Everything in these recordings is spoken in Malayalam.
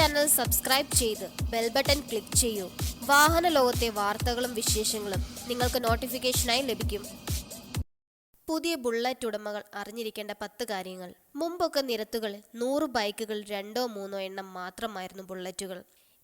ചാനൽ സബ്സ്ക്രൈബ് ചെയ്ത് ബെൽ ബട്ടൺ ക്ലിക്ക് ചെയ്യൂ. വാഹന ലോകത്തെ വാർത്തകളും വിശേഷങ്ങളും നിങ്ങൾക്ക് നോട്ടിഫിക്കേഷനായി ലഭിക്കും. പുതിയ ബുള്ളറ്റ് ഉടമകൾ അറിഞ്ഞിരിക്കേണ്ട 10 കാര്യങ്ങൾ. മുമ്പൊക്കെ നിരത്തുകളിൽ 100 ബൈക്കുകൾ 2-3 എണ്ണം മാത്രമായിരുന്നു ബുള്ളറ്റുകൾ.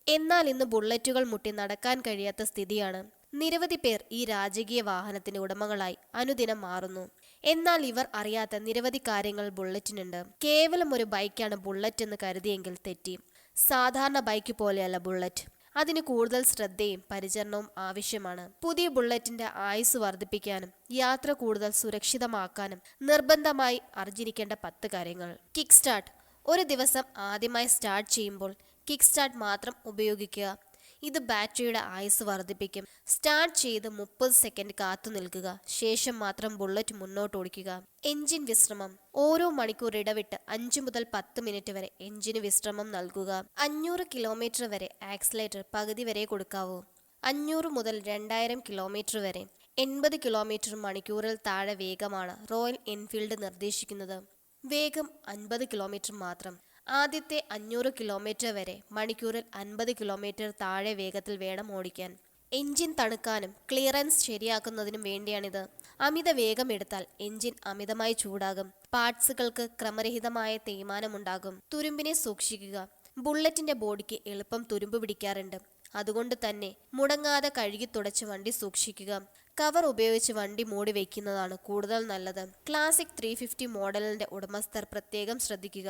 എന്നാൽ ഇന്ന് ബുള്ളറ്റുകൾ മുട്ടി നടക്കാൻ കഴിയാത്ത സ്ഥിതിയാണ്. നിരവധി പേർ ഈ രാജകീയ വാഹനത്തിന്റെ ഉടമകളായി അനുദിനം മാറുന്നു. എന്നാൽ ഇവർ അറിയാത്ത നിരവധി കാര്യങ്ങൾ ബുള്ളറ്റിനുണ്ട്. കേവലം ഒരു ബൈക്കാണ് ബുള്ളറ്റ് എന്ന് കരുതിയെങ്കിൽ തെറ്റി. സാധാരണ ബൈക്ക് പോലെയല്ല ബുള്ളറ്റ്. അതിന് കൂടുതൽ ശ്രദ്ധയും പരിചരണവും ആവശ്യമാണ്. പുതിയ ബുള്ളറ്റിന്റെ ആയുസ് വർദ്ധിപ്പിക്കാനും യാത്ര കൂടുതൽ സുരക്ഷിതമാക്കാനും നിർബന്ധമായി അറിഞ്ഞിരിക്കേണ്ട 10 കാര്യങ്ങൾ. Kick start. ഒരു ദിവസം ആദ്യമായി സ്റ്റാർട്ട് ചെയ്യുമ്പോൾ കിക്ക് സ്റ്റാർട്ട് മാത്രം ഉപയോഗിക്കുക. ഇത് ബാറ്ററിയുടെ ആയുസ് വർദ്ധിപ്പിക്കും. സ്റ്റാർട്ട് ചെയ്ത് 30 സെക്കൻഡ് കാത്തു നിൽക്കുക. ശേഷം മാത്രം ബുള്ളറ്റ് മുന്നോട്ട് ഓടിക്കുക. എഞ്ചിൻ വിശ്രമം. ഓരോ മണിക്കൂർ ഇടവിട്ട് 5 മുതൽ 10 മിനിറ്റ് വരെ എഞ്ചിന് വിശ്രമം നൽകുക. 500 കിലോമീറ്റർ വരെ ആക്സിലേറ്റർ പകുതി വരെ കൊടുക്കാവൂ. 500 മുതൽ 2000 കിലോമീറ്റർ വരെ. 80 കിലോമീറ്റർ മണിക്കൂറിൽ താഴെ വേഗമാണ് റോയൽ എൻഫീൽഡ് നിർദ്ദേശിക്കുന്നത്. വേഗം 50 കിലോമീറ്റർ മാത്രം. ആദ്യത്തെ 500 കിലോമീറ്റർ വരെ മണിക്കൂറിൽ 50 കിലോമീറ്റർ താഴെ വേഗത്തിൽ വേണം ഓടിക്കാൻ. എഞ്ചിൻ തണുക്കാനും ക്ലിയറൻസ് ശരിയാക്കുന്നതിനും വേണ്ടിയാണിത്. അമിത വേഗം എടുത്താൽ എഞ്ചിൻ അമിതമായി ചൂടാകും. പാർട്സുകൾക്ക് ക്രമരഹിതമായ തേയ്മാനമുണ്ടാകും. തുരുമ്പിനെ സൂക്ഷിക്കുക. ബുള്ളറ്റിന്റെ ബോഡിക്ക് എളുപ്പം തുരുമ്പ് പിടിക്കാറുണ്ട്. അതുകൊണ്ട് തന്നെ മുടങ്ങാതെ കഴുകി തുടച്ച് വണ്ടി സൂക്ഷിക്കുക. കവർ ഉപയോഗിച്ച് വണ്ടി മൂടി വയ്ക്കുന്നതാണ് കൂടുതൽ നല്ലത്. ക്ലാസിക് 350 മോഡലിന്റെ ഉടമസ്ഥർ പ്രത്യേകം ശ്രദ്ധിക്കുക.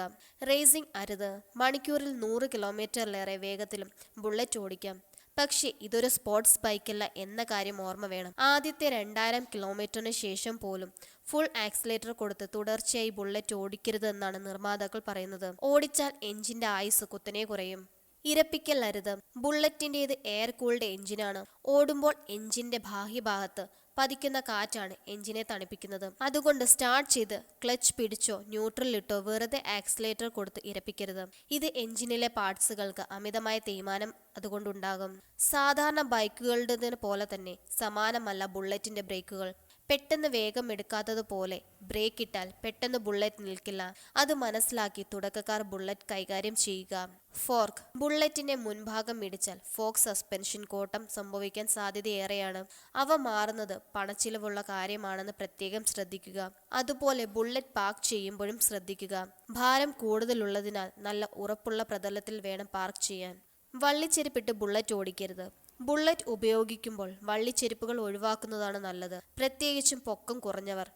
റേസിംഗ് അരുത്. മണിക്കൂറിൽ 100 കിലോമീറ്ററിലേറെ വേഗത്തിലും ബുള്ളറ്റ് ഓടിക്കാം. പക്ഷേ ഇതൊരു സ്പോർട്സ് ബൈക്കല്ല എന്ന കാര്യം ഓർമ്മ വേണം. ആദ്യത്തെ 2000 കിലോമീറ്ററിന് ശേഷം പോലും ഫുൾ ആക്സിലേറ്റർ കൊടുത്ത് തുടർച്ചയായി ബുള്ളറ്റ് ഓടിക്കരുതെന്നാണ് നിർമ്മാതാക്കൾ പറയുന്നത്. ഓടിച്ചാൽ എഞ്ചിന്റെ ആയുസ് കുത്തനെ കുറയും. ഇരപ്പിക്കൽ അരുത്. ബുള്ളറ്റിൻ്റേത് എയർ കൂൾഡ് എഞ്ചിനാണ്. ഓടുമ്പോൾ എഞ്ചിന്റെ ബാഹ്യഭാഗത്ത് പതിക്കുന്ന കാറ്റാണ് എഞ്ചിനെ തണുപ്പിക്കുന്നത്. അതുകൊണ്ട് സ്റ്റാർട്ട് ചെയ്ത് ക്ലച്ച് പിടിച്ചോ ന്യൂട്രലിട്ടോ വെറുതെ ആക്സിലേറ്റർ കൊടുത്ത് ഇരപ്പിക്കരുത്. ഇത് എഞ്ചിനിലെ പാർട്സുകൾക്ക് അമിതമായ തേയ്മാനം അതുകൊണ്ടുണ്ടാകും. സാധാരണ ബൈക്കുകളുടേതിന് പോലെ തന്നെ സമാനമല്ല ബുള്ളറ്റിന്റെ ബ്രേക്കുകൾ. പെട്ടെന്ന് വേഗം എടുക്കാത്തതുപോലെ ബ്രേക്ക് ഇട്ടാൽ പെട്ടെന്ന് ബുള്ളറ്റ് നിൽക്കില്ല. അത് മനസ്സിലാക്കി തുടക്കക്കാർ ബുള്ളറ്റ് കൈകാര്യം ചെയ്യുക. ഫോർക്ക്. ബുള്ളറ്റിന്റെ മുൻഭാഗം ഇടിച്ചാൽ ഫോർക്ക് സസ്പെൻഷൻ കോട്ടം സംഭവിക്കാൻ സാധ്യതയേറെയാണ്. അവ മാറുന്നത് പണച്ചിലവുള്ള കാര്യമാണെന്ന് പ്രത്യേകം ശ്രദ്ധിക്കുക. അതുപോലെ ബുള്ളറ്റ് പാർക്ക് ചെയ്യുമ്പോഴും ശ്രദ്ധിക്കുക. ഭാരം കൂടുതലുള്ളതിനാൽ നല്ല ഉറപ്പുള്ള പ്രതലത്തിൽ വേണം പാർക്ക് ചെയ്യാൻ. വള്ളിച്ചെരുപ്പിട്ട് ബുള്ളറ്റ് ഓടിക്കരുത്. ബുള്ളറ്റ് ഉപയോഗിക്കുമ്പോൾ വള്ളിച്ചെരുപ്പുകൾ ഒഴിവാക്കുന്നതാണ് നല്ലത്. പ്രത്യേകിച്ചും പൊക്കം കുറഞ്ഞവർ.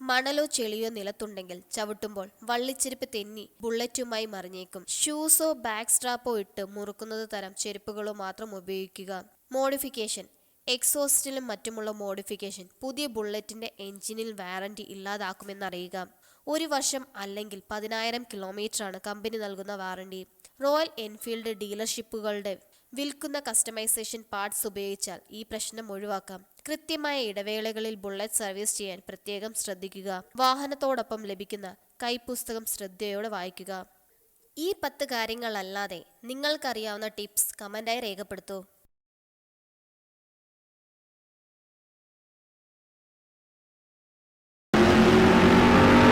മണലോ ചെളിയോ നിലത്തുണ്ടെങ്കിൽ ചവിട്ടുമ്പോൾ വള്ളിച്ചെരുപ്പ് തെന്നി ബുള്ളറ്റുമായി മറിഞ്ഞേക്കും. ഷൂസോ ബാക്ക് സ്ട്രാപ്പോ ഇട്ട് മുറുക്കുന്നത് തരം ചെരുപ്പുകളോ മാത്രം ഉപയോഗിക്കുക. മോഡിഫിക്കേഷൻ. എക്സോസ്റ്റിലും മറ്റുമുള്ള മോഡിഫിക്കേഷൻ പുതിയ ബുള്ളറ്റിന്റെ എഞ്ചിനിൽ വാറന്റി ഇല്ലാതാക്കുമെന്നറിയുക. 1 വർഷം അല്ലെങ്കിൽ 10,000 കിലോമീറ്ററാണ് കമ്പനി നൽകുന്ന വാറന്റി. റോയൽ എൻഫീൽഡ് ഡീലർഷിപ്പുകളുടെ വിൽക്കുന്ന കസ്റ്റമൈസേഷൻ പാർട്സ് ഉപയോഗിച്ചാൽ ഈ പ്രശ്നം ഒഴിവാക്കാം. കൃത്യമായ ഇടവേളകളിൽ ബുള്ളറ്റ് സർവീസ് ചെയ്യാൻ പ്രത്യേകം ശ്രദ്ധിക്കുക. വാഹനത്തോടൊപ്പം ലഭിക്കുന്ന കൈപ്പുസ്തകം ശ്രദ്ധയോടെ വായിക്കുക. ഈ 10 കാര്യങ്ങളല്ലാതെ നിങ്ങൾക്കറിയാവുന്ന ടിപ്സ് കമന്റായി രേഖപ്പെടുത്തൂ.